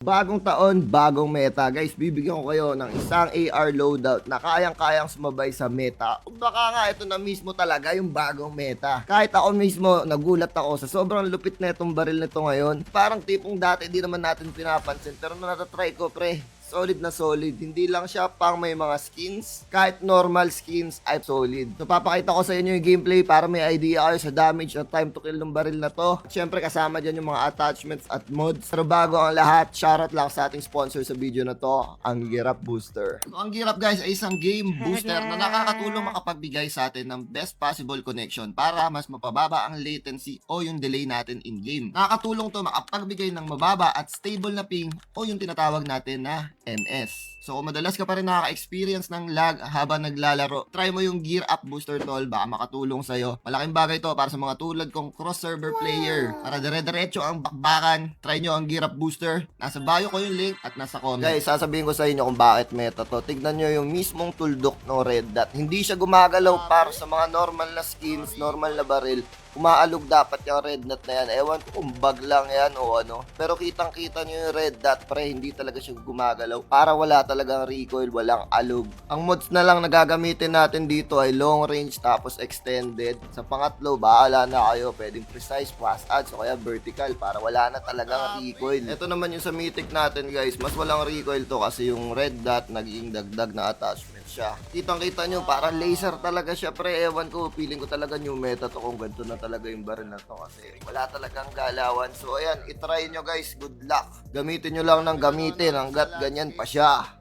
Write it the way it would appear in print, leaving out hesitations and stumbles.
Bagong taon, bagong meta. Guys, bibigyan ko kayo ng isang AR loadout na kayang-kayang sumabay sa meta. O baka nga ito na mismo talaga yung bagong meta. Kahit ako mismo, nagulat ako sa sobrang lupit na itong baril nito ngayon. Parang tipong dati di naman natin pinapansin, pero natatry ko pre. Solid na solid. Hindi lang siya pang may mga skins. Kahit normal skins ay solid. So papakita ko sa inyo yung gameplay para may idea kayo sa damage at time to kill ng baril na to. Siyempre kasama dyan yung mga attachments at mods. Pero bago ang lahat, shoutout lang sa ating sponsor sa video na to, ang Gear Up Booster. So, ang Gear Up guys ay isang game booster na nakakatulong makapagbigay sa atin ng best possible connection para mas mapababa ang latency o yung delay natin in game. Nakakatulong to makapagbigay ng mababa at stable na ping o yung tinatawag natin na MS. So kung madalas ka pa rin nakaka-experience ng lag habang naglalaro, try mo yung Gear Up Booster tol, baka makatulong sa'yo. Malaking bagay to para sa mga tulad kong cross-server player. Para dire-diretso ang bakbakan, try nyo ang Gear Up Booster. Nasa bio ko yung link at nasa comment. Guys, sasabihin ko sa inyo kung bakit meta to. Tignan nyo yung mismong tuldok ng Red Dot. Hindi siya gumagalaw para sa mga normal na skins, normal na baril. Umaalog dapat yung red dot na yan. Ewan ko kung bug lang yan o ano. Pero kitang-kita nyo yung red dot pre, hindi talaga siya gumagalaw. Para wala talagang recoil, walang alog. Ang mods na lang na gagamitin natin dito ay long range tapos extended. Sa pangatlo, bahala na kayo. Pwedeng precise, fast adds o kaya vertical para wala na talagang recoil. Ito naman yung sa mythic natin guys. Mas walang recoil to kasi yung red dot naging dagdag na attachment siya. Kitang-kita nyo, parang laser talaga siya pre. Ewan ko, feeling ko talaga new meta to kung ganito na talaga yung baril na to kasi wala talagang galawan. So ayan, itry nyo guys, good luck. Gamitin nyo lang ng gamitin hanggat ganyan pa siya.